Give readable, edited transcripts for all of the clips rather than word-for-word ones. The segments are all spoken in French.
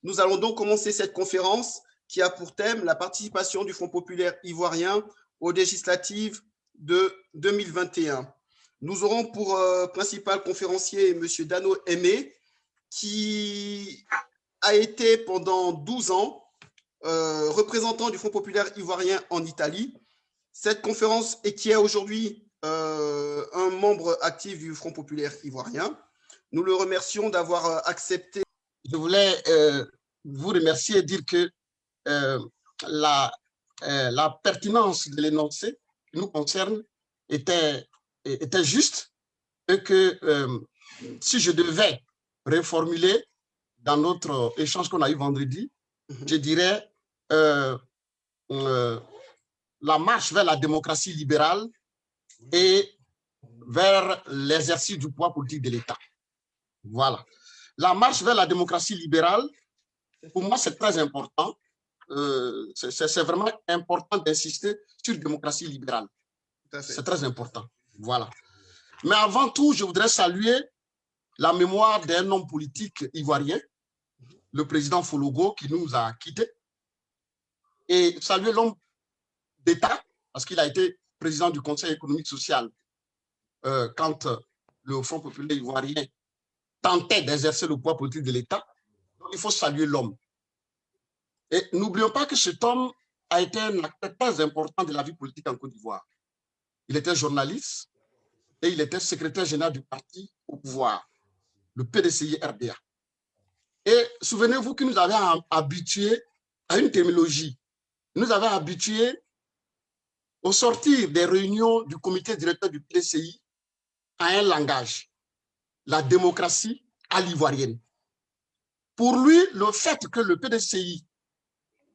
Nous allons donc commencer cette conférence qui a pour thème la participation du Front populaire ivoirien aux législatives de 2021. Nous aurons pour principal conférencier M. Dano Aimé, qui a été pendant 12 ans représentant du Front populaire ivoirien en Italie. Cette conférence et qui est aujourd'hui un membre actif du Front populaire ivoirien. Nous le remercions d'avoir accepté. Je voulais vous remercier et dire que la pertinence de l'énoncé qui nous concerne était juste et que si je devais reformuler dans notre échange qu'on a eu vendredi, je dirais la marche vers la démocratie libérale et vers l'exercice du pouvoir politique de l'État. Voilà. La marche vers la démocratie libérale, pour moi, c'est très important. C'est vraiment important d'insister sur la démocratie libérale. C'est très important. Voilà. Mais avant tout, je voudrais saluer la mémoire d'un homme politique ivoirien, le président Fologo, qui nous a quittés, et saluer l'homme d'État, parce qu'il a été président du Conseil économique social quand le Front populaire ivoirien tentait d'exercer le pouvoir politique de l'État. Donc, il faut saluer l'homme. Et n'oublions pas que cet homme a été un acteur très important de la vie politique en Côte d'Ivoire. Il était journaliste et il était secrétaire général du parti au pouvoir, le PDCI-RDA. Et souvenez-vous qu'il nous avait habitués à une terminologie. Il nous avait habitués au sortir des réunions du comité directeur du PDCI à un langage, la démocratie à l'ivoirienne. Pour lui, le fait que le PDCI,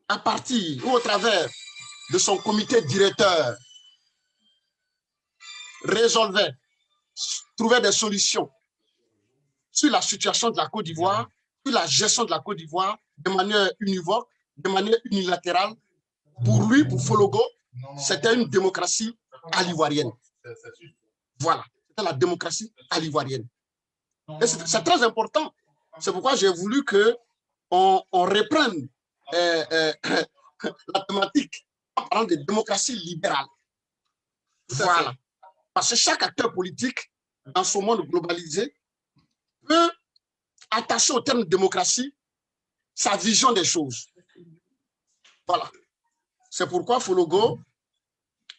à partir ou au travers de son comité directeur, résolvait, trouvait des solutions sur la situation de la Côte d'Ivoire, sur la gestion de la Côte d'Ivoire de manière univoque, de manière unilatérale. Pour lui, pour Fologo, c'était une démocratie à l'ivoirienne. Voilà, c'était la démocratie à l'ivoirienne. Et c'est très important. C'est pourquoi j'ai voulu qu'on reprenne la thématique en parlant de démocratie libérale. Voilà. Parce que chaque acteur politique, dans ce monde globalisé, peut attacher au terme de démocratie sa vision des choses. Voilà. C'est pourquoi Fologo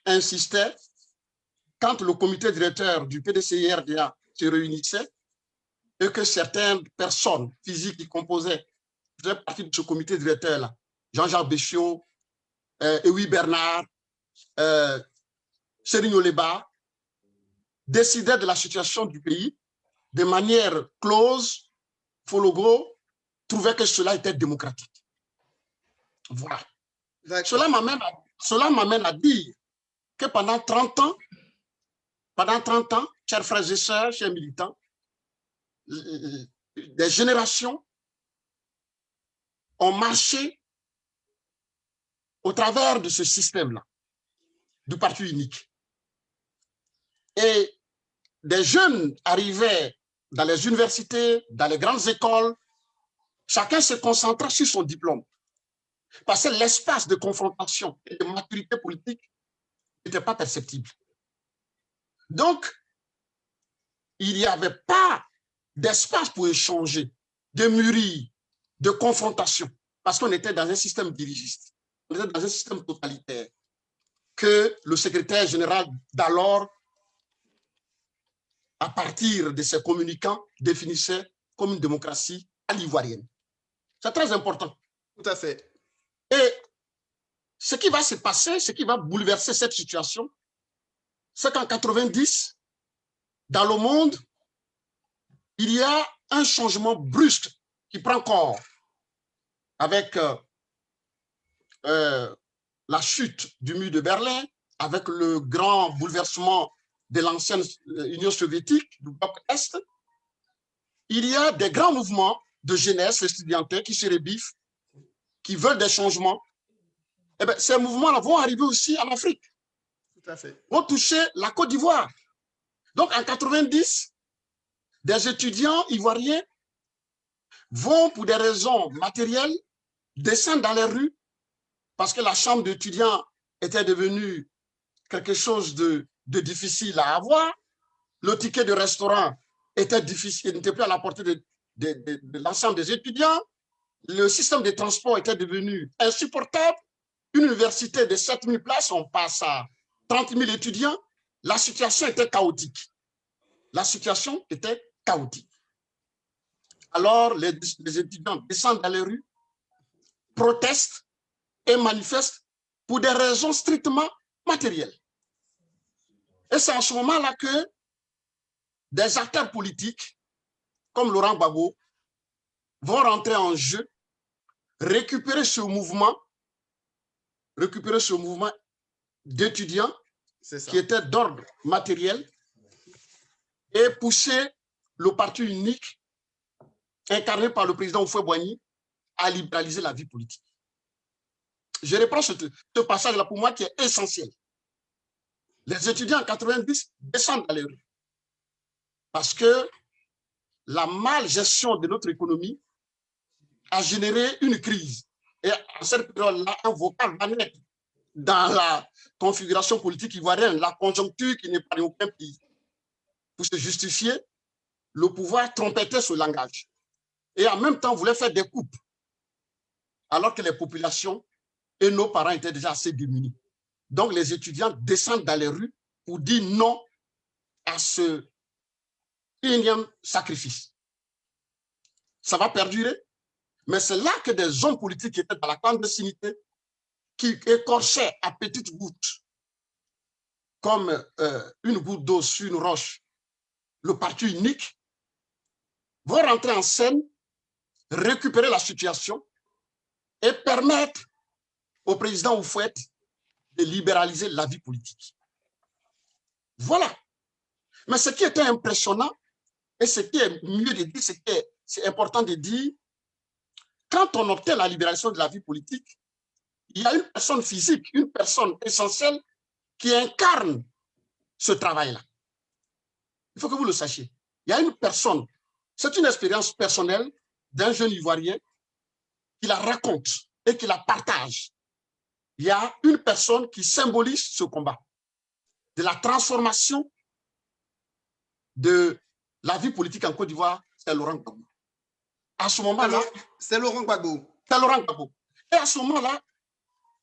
insistait, quand le comité directeur du PDCI-RDA se réunissait, et que certaines personnes physiques qui composaient, faisaient partie de ce comité directeur-là, Jean-Jacques Béchiot, Ewi Bernard, Serigne Oleba, décidaient de la situation du pays de manière close. Fologo trouvait que cela était démocratique. Voilà. Cela m'amène à dire que pendant 30 ans, chers frères et sœurs, chers militants, des générations ont marché au travers de ce système-là, du parti unique. Et des jeunes arrivaient dans les universités, dans les grandes écoles, chacun se concentrant sur son diplôme. Parce que l'espace de confrontation et de maturité politique n'était pas perceptible. Donc, il n'y avait pas d'espace pour échanger, de mûrir, de confrontation, parce qu'on était dans un système dirigiste, on était dans un système totalitaire que le secrétaire général d'alors, à partir de ses communicants, définissait comme une démocratie à l'ivoirienne. C'est très important. Tout à fait. Et ce qui va se passer, ce qui va bouleverser cette situation, c'est qu'en 90, dans le monde, il y a un changement brusque qui prend corps avec la chute du mur de Berlin, avec le grand bouleversement de l'ancienne Union soviétique, du bloc Est. Il y a des grands mouvements de jeunesse estudiantine qui se rebiffent, qui veulent des changements. Eh bien, ces mouvements-là vont arriver aussi en Afrique. Tout à fait. Vont toucher la Côte d'Ivoire. Donc, en 90, des étudiants ivoiriens vont pour des raisons matérielles, descendent dans les rues parce que la chambre d'étudiants était devenue quelque chose de difficile à avoir. Le ticket de restaurant était difficile, n'était plus à la portée de l'ensemble des étudiants. Le système de transport était devenu insupportable. Une université de 7000 places, on passe à 30 000 étudiants. La situation était chaotique. La situation était chaotique. Alors, les étudiants descendent dans les rues, protestent et manifestent pour des raisons strictement matérielles. Et c'est en ce moment-là que des acteurs politiques, comme Laurent Gbagbo, vont rentrer en jeu, récupérer ce mouvement d'étudiants qui était d'ordre matériel et pousser le parti unique incarné par le président Houphouët-Boigny à libéraliser la vie politique. Je reprends ce passage-là pour moi qui est essentiel. Les étudiants en 90 descendent dans les rues parce que la malgestion de notre économie a généré une crise. Et à cette période-là, un vocal va naître dans la configuration politique ivoirienne, la conjoncture qui n'est pas dans aucun pays. Pour se justifier, le pouvoir trompettait ce langage. Et en même temps, voulait faire des coupes, alors que les populations et nos parents étaient déjà assez démunis. Donc, les étudiants descendent dans les rues pour dire non à ce énième sacrifice. Ça va perdurer, mais c'est là que des hommes politiques qui étaient dans la clandestinité, qui écorchaient à petites gouttes, comme une goutte d'eau sur une roche, le parti unique, vont rentrer en scène, récupérer la situation et permettre au président Houphouët de libéraliser la vie politique. Voilà. Mais ce qui était impressionnant, et ce qui est mieux de dire, c'est important de dire, quand on obtient la libération de la vie politique, il y a une personne physique, une personne essentielle qui incarne ce travail-là. Il faut que vous le sachiez. Il y a une personne, c'est une expérience personnelle d'un jeune Ivoirien qui la raconte et qui la partage. Il y a une personne qui symbolise ce combat, de la transformation de la vie politique en Côte d'Ivoire, c'est Laurent Gbagbo. À ce moment-là, c'est Laurent Gbagbo. C'est Laurent Gbagbo. Et à ce moment-là,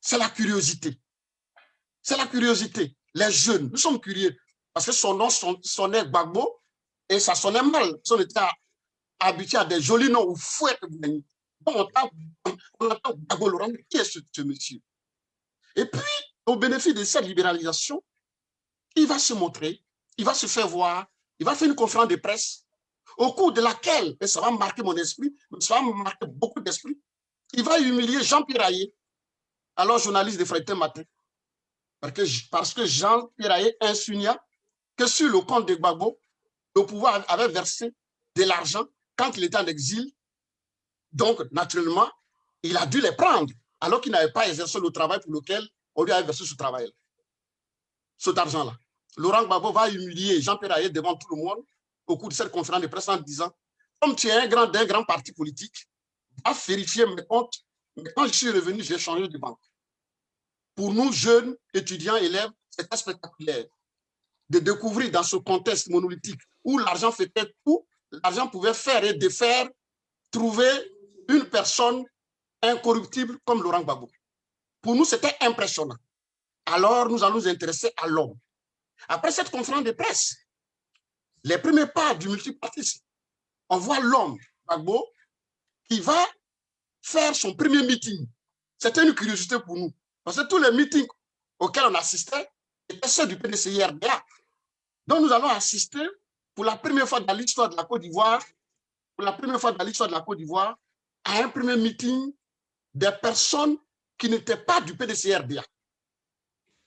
c'est la curiosité. C'est la curiosité. Les jeunes, nous sommes curieux. Parce que son nom sonnait Gbagbo et ça sonnait mal. On était habitué à des jolis noms ou fouettes. Bon, on entend Gbagbo Laurent. Qui est ce monsieur? Et puis, au bénéfice de cette libéralisation, il va se montrer, il va se faire voir, il va faire une conférence de presse au cours de laquelle, et ça va marquer mon esprit, ça va marquer beaucoup d'esprit, il va humilier Jean-Pierre Ayé, alors journaliste de Frédéric Matin, parce que Jean-Pierre Ayé insinuait que sur le compte de Gbagbo, le pouvoir avait versé de l'argent quand il était en exil. Donc, naturellement, il a dû les prendre, alors qu'il n'avait pas exercé le travail pour lequel on lui avait versé ce travail-là, cet argent-là. Laurent Gbagbo va humilier Jean-Pierre Ayé devant tout le monde au cours de cette conférence de presse en disant, comme tu es un grand d'un grand parti politique, va vérifier mes comptes, mais quand je suis revenu, j'ai changé de banque. Pour nous, jeunes, étudiants, élèves, c'était spectaculaire de découvrir dans ce contexte monolithique où l'argent faisait tout, l'argent pouvait faire et défaire, trouver une personne incorruptible comme Laurent Gbagbo. Pour nous, c'était impressionnant. Alors, nous allons nous intéresser à l'homme. Après cette conférence de presse, les premiers pas du multipartisme, on voit l'homme, Gbagbo, qui va faire son premier meeting. C'était une curiosité pour nous. Parce que tous les meetings auxquels on assistait étaient ceux du PDCI-RDA. Donc, nous allons assister pour la première fois dans l'histoire de la Côte d'Ivoire, à un premier meeting des personnes qui n'étaient pas du PDCI-RDA.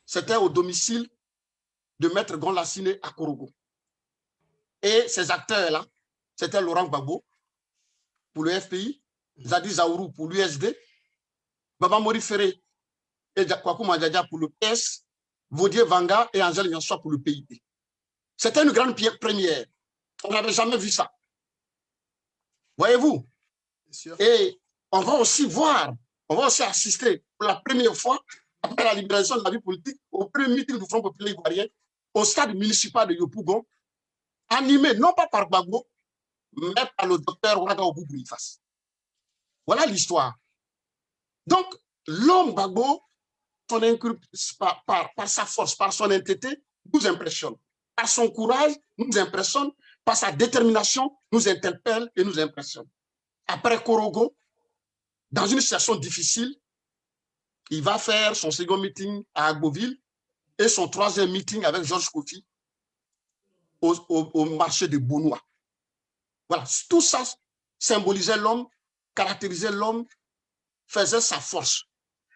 C'était au domicile de Maître Gonlassine à Korogo. Et ces acteurs-là, c'était Laurent Gbagbo pour le FPI, Zadi Zaourou pour l'USD, Baba Mori Ferré et Kwaku Madjadja pour le PS, Vaudier Vanga et Angèle Nyansoa pour le PIP. C'était une grande première. On n'avait jamais vu ça. Voyez-vous, Et on va aussi voir, on va aussi assister pour la première fois, après la libération de la vie politique, au premier meeting du Front populaire ivoirien, au stade municipal de Yopougon, animé non pas par Gbagbo, mais par le docteur Ouaga Ougou-Boulifas. Voilà l'histoire. Donc, l'homme Gbagbo, par sa force, par son intégrité, nous impressionne. Par son courage, nous impressionne. Par sa détermination, nous interpelle et nous impressionne. Après Korogo, dans une situation difficile, il va faire son second meeting à Agboville et son troisième meeting avec Georges Kofi au marché de Bounois. Voilà, tout ça symbolisait l'homme, caractérisait l'homme, faisait sa force.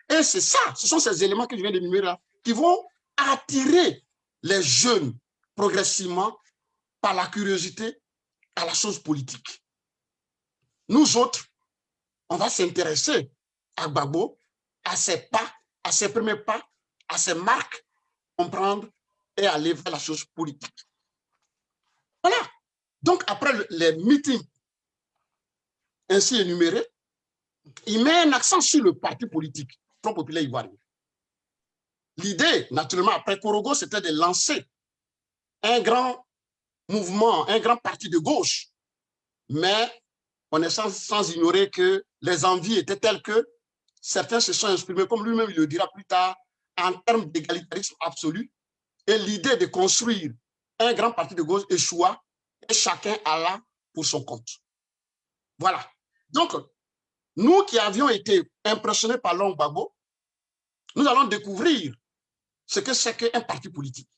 Et c'est ça, ce sont ces éléments que je viens d'énumérer là, qui vont attirer les jeunes progressivement par la curiosité à la chose politique. Nous autres, on va s'intéresser à Gbagbo, à ses pas, à ses premiers pas, à ses marques, comprendre et aller vers la chose politique. Voilà. Donc, après les meetings ainsi énumérés, il met un accent sur le parti politique, Front populaire ivoirien. L'idée, naturellement, après Korogo, c'était de lancer un grand mouvement, un grand parti de gauche. Mais on est sans ignorer que les envies étaient telles que certains se sont exprimés, comme lui-même il le dira plus tard, en termes d'égalitarisme absolu. Et l'idée de construire un grand parti de gauche échoua et chacun alla pour son compte. Voilà. Donc, nous qui avions été impressionnés par l'homme Gbagbo, nous allons découvrir ce que c'est qu'un parti politique.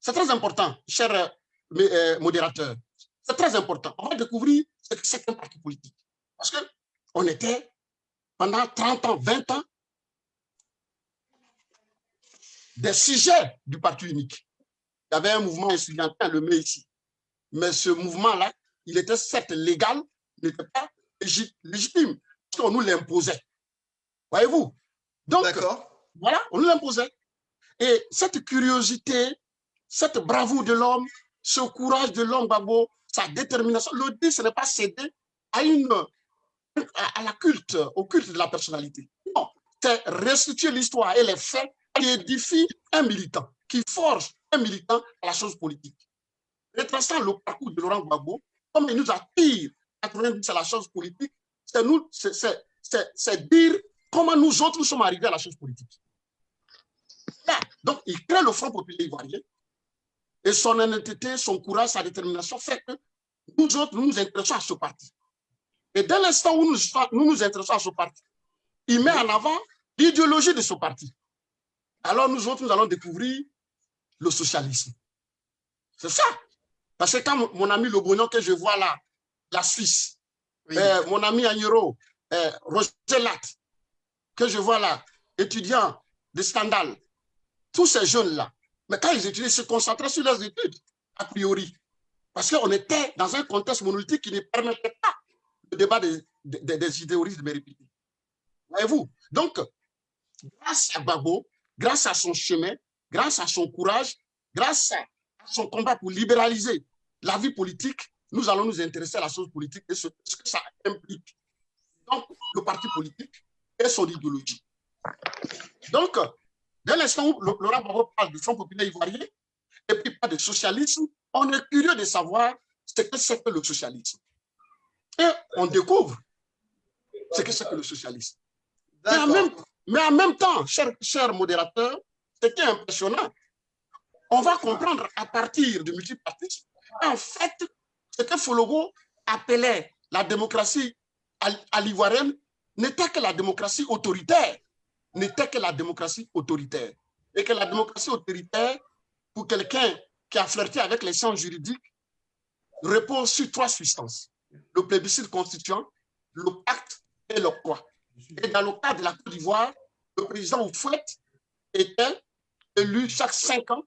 C'est très important, cher modérateur. C'est très important. On va découvrir ce que c'est qu'un parti politique. Parce qu'on était pendant 30 ans, 20 ans, des sujets du parti unique. Il y avait un mouvement étudiantin, le met ici. Mais ce mouvement-là, il était certes légal, il n'était pas légitime, parce qu'on nous l'imposait. Voyez-vous? Donc, voilà, on nous l'imposait. Et cette curiosité, cette bravoure de l'homme, ce courage de l'homme Gbagbo, sa détermination, le dit, ce n'est pas céder à la culte, au culte de la personnalité. Non, c'est restituer l'histoire et les faits qui édifient un militant, qui forge un militant à la chose politique. Retraçant le parcours de Laurent Gbagbo, comme il nous attire à la chose politique, c'est dire comment nous autres nous sommes arrivés à la chose politique. Là, donc, il crée le Front populaire ivoirien et son honnêteté, son courage, sa détermination fait que nous autres, nous nous intéressons à ce parti. Et dès l'instant où nous nous intéressons à ce parti, il met en avant l'idéologie de ce parti. Alors nous autres, nous allons découvrir le socialisme. C'est ça. Parce que quand mon ami Le Bognon que je vois là, la Suisse, oui. Mon ami Agnero, Roger Latte, que je vois là, étudiant de Stendhal, tous ces jeunes-là, mais quand ils étudiaient, ils se concentraient sur leurs études, a priori. Parce qu'on était dans un contexte monolithique qui ne permettait pas le débat des idéologies de mes répliques. Voyez-vous? Donc, grâce à Gbagbo, grâce à son chemin, grâce à son courage, grâce à son combat pour libéraliser la vie politique, nous allons nous intéresser à la chose politique et ce que ça implique. Donc, le parti politique et son idéologie. Donc, dès l'instant où Laurent Gbagbo parle du Front populaire ivoirien et puis parle de socialisme, on est curieux de savoir ce que c'est que le socialisme. Et on découvre ce que c'est que le socialisme. Mais en même temps, cher modérateur, ce qui est impressionnant, on va comprendre à partir du multipartisme, en fait, ce que Fologo appelait la démocratie à l'ivoirienne n'était que la démocratie autoritaire. N'était que la démocratie autoritaire. Et que la démocratie autoritaire, pour quelqu'un qui a flirté avec les sciences juridiques, repose sur 3 substances. Le plébiscite constituant, le pacte et l'octroi. Et dans le cas de la Côte d'Ivoire, le président Houphouët était élu chaque 5 ans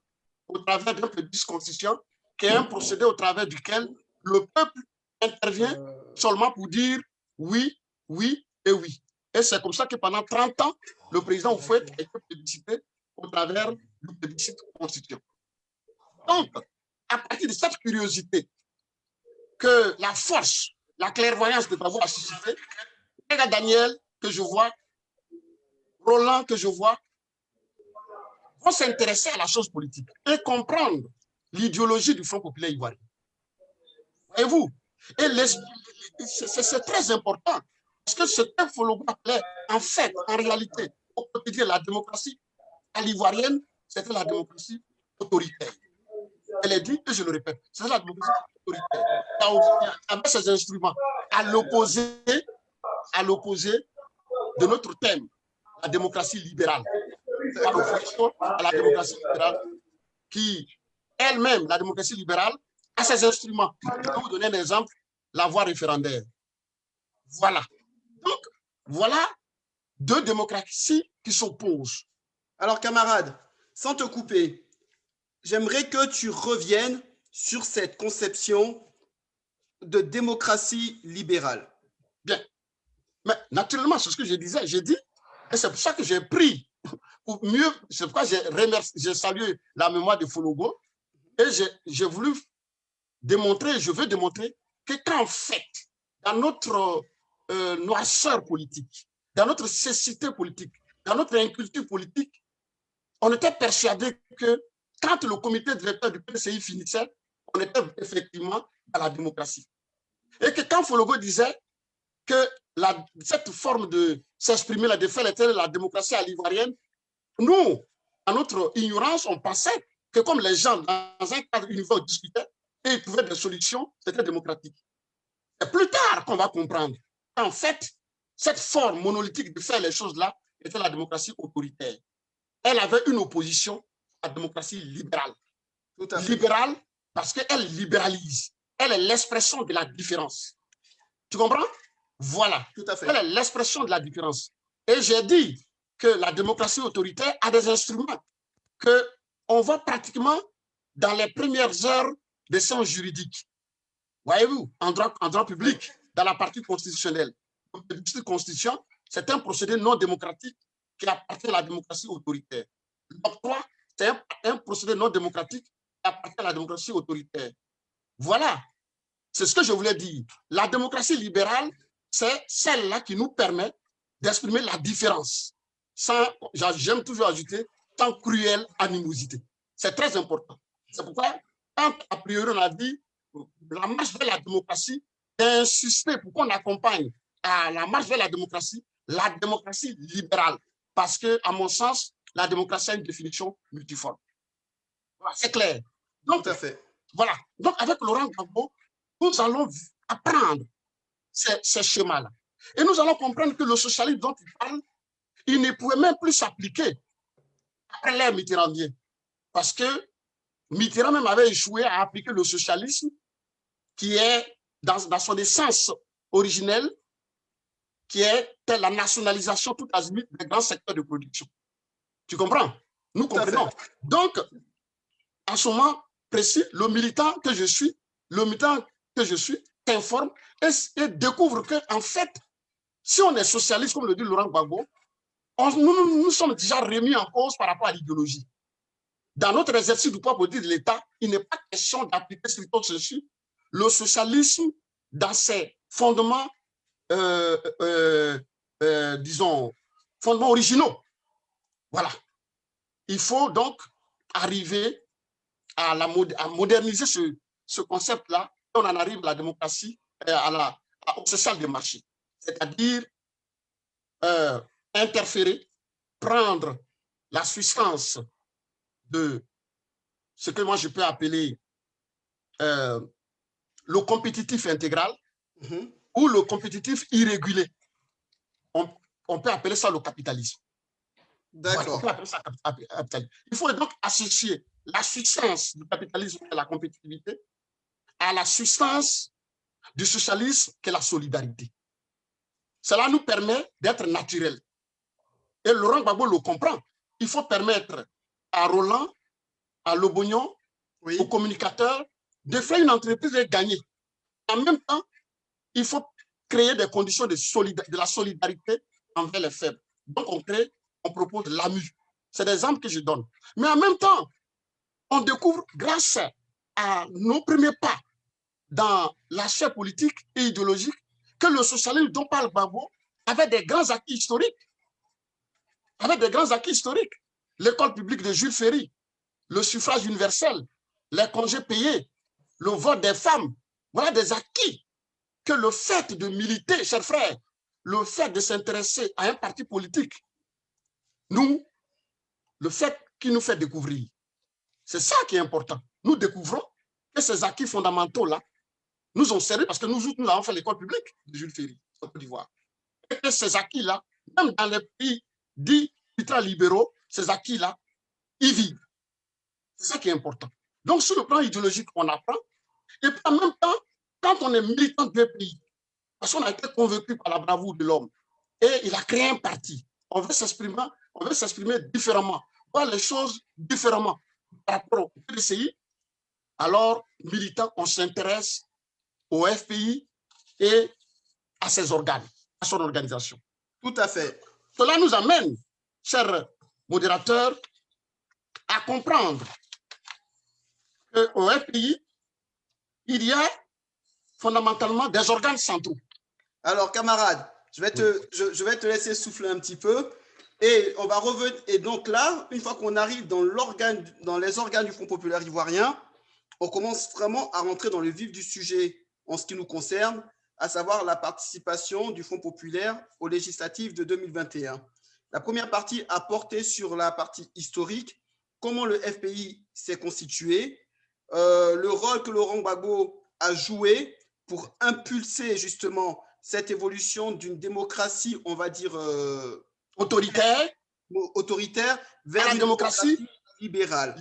au travers d'un plébiscite constituant, qui est un procédé au travers duquel le peuple intervient seulement pour dire oui, oui et oui. Et c'est comme ça que pendant 30 ans, le président Houphouët a été plébiscité au travers du plébiscite constituant. Donc, à partir de cette curiosité, que la force la clairvoyance que Gbagbo a suscité, regarde Daniel que je vois, Roland que je vois, vont s'intéresser à la chose politique et comprendre l'idéologie du Front populaire ivoirien. Voyez-vous? Et c'est très important. Parce que ce que Fologo appelait, en fait, en réalité, au quotidien, la démocratie à l'ivoirienne, c'était la démocratie autoritaire. Elle est dit, et je le répète, c'est la démocratie autoritaire. Avec ces instruments, à l'opposé de notre thème, la démocratie libérale. Par opposition à la démocratie libérale, qui, elle-même, la démocratie libérale, a ses instruments. Je vais vous donner un exemple, la voie référendaire. Voilà. Donc, voilà deux démocraties qui s'opposent. Alors, camarade, sans te couper, j'aimerais que tu reviennes sur cette conception de démocratie libérale. Bien. Mais naturellement, c'est ce que je disais. J'ai dit, et c'est pour ça que j'ai pris, pour mieux, c'est pourquoi j'ai salué la mémoire de Fologo, et j'ai voulu démontrer, je veux démontrer que qu'en fait, dans notre noirceur politique, dans notre cécité politique, dans notre inculture politique, on était persuadé que quand le comité directeur du PCI finissait, on était effectivement dans la démocratie. Et que quand Fologo disait que cette forme de s'exprimer, de faire la démocratie à l'ivoirienne, nous, à notre ignorance, on pensait que comme les gens dans un cadre univers discutaient et ils trouvaient des solutions, c'était démocratique. C'est plus tard qu'on va comprendre qu'en fait, cette forme monolithique de faire les choses-là était la démocratie autoritaire. Elle avait une opposition à la démocratie libérale. Tout à fait. Libérale parce qu'elle libéralise. Elle est l'expression de la différence. Tu comprends? Voilà. Tout à fait. Elle est l'expression de la différence. Et j'ai dit que la démocratie autoritaire a des instruments qu'on voit pratiquement dans les premières heures des sciences juridiques. Voyez-vous, en droit public, dans la partie constitutionnelle. La constitution, c'est un procédé non démocratique qui appartient à la démocratie autoritaire. L'octroi, c'est un procédé non démocratique qui appartient à la démocratie autoritaire. Voilà, c'est ce que je voulais dire. La démocratie libérale, c'est celle-là qui nous permet d'exprimer la différence, sans, j'aime toujours ajouter, sans cruelle animosité. C'est très important. C'est pourquoi, quand a priori on a dit la marche vers la démocratie, d'insister pour qu'on accompagne à la marche vers la démocratie libérale. Parce que, à mon sens, la démocratie a une définition multiforme. Voilà, c'est clair. Donc, tout à fait. Voilà. Donc, avec Laurent Gbagbo, nous allons apprendre ces schémas-là. Et nous allons comprendre que le socialisme dont il parle, il ne pouvait même plus s'appliquer après l'ère mitterrandienne. Parce que Mitterrand même avait échoué à appliquer le socialisme qui est dans son essence originelle, qui est la nationalisation tout azimut des grands secteurs de production. Tu comprends? Nous comprenons. Donc, en ce moment précis, le militant que je suis t'informe et découvre qu'en fait, si on est socialiste, comme le dit Laurent Gbagbo, nous sommes déjà remis en cause par rapport à l'idéologie. Dans notre exercice du pouvoir politique de l'État, il n'est pas question d'appliquer stricto sensu le socialisme dans ses fondements, disons, fondements originaux. Voilà. Il faut donc arriver à moderniser ce concept-là. On en arrive à la démocratie, au social de marché. C'est-à-dire interférer, prendre la substance de ce que moi je peux appeler le compétitif intégral ou le compétitif irrégulé. On peut appeler ça le capitalisme. D'accord. Il faut donc associer la substance du capitalisme et la compétitivité à la substance du socialisme qui est la solidarité. Cela nous permet d'être naturels. Et Laurent Gbagbo le comprend. Il faut permettre à Roland, à Lobognon, aux communicateurs de faire une entreprise et gagner. En même temps, il faut créer des conditions de la solidarité envers les faibles. Donc, on propose l'AMU. C'est des exemples que je donne. Mais en même temps, on découvre, grâce à nos premiers pas dans la chair politique et idéologique que le socialisme dont parle Gbagbo avait des grands acquis historiques. L'école publique de Jules Ferry, le suffrage universel, les congés payés, le vote des femmes. Voilà des acquis que le fait de militer, chers frères, le fait de s'intéresser à un parti politique, le fait qu'il nous fait découvrir, c'est ça qui est important. Nous découvrons que ces acquis fondamentaux-là nous ont servi parce que nous avons fait l'école publique de Jules Ferry, en Côte d'Ivoire. Et que ces acquis-là, même dans les pays dits ultra-libéraux, ces acquis-là, ils vivent. C'est ça qui est important. Donc, sur le plan idéologique, on apprend. Et puis, en même temps, quand on est militant d'un pays, parce qu'on a été convaincu par la bravoure de l'homme, et il a créé un parti, on veut s'exprimer différemment, voir les choses différemment par rapport au PDCI, alors, militant, on s'intéresse au FPI et à ses organes, à son organisation. Tout à fait. Cela nous amène, chers modérateurs, à comprendre qu'au FPI, il y a fondamentalement des organes centraux. Alors, camarade, je vais te laisser souffler un petit peu et on va revenir. Et donc là, une fois qu'on arrive dans les organes du Front populaire ivoirien, on commence vraiment à rentrer dans le vif du sujet en ce qui nous concerne, à savoir la participation du Front populaire aux législatives de 2021. La première partie a porté sur la partie historique, comment le FPI s'est constitué, le rôle que Laurent Gbagbo a joué pour impulser justement cette évolution d'une démocratie, on va dire, autoritaire vers une démocratie libérale.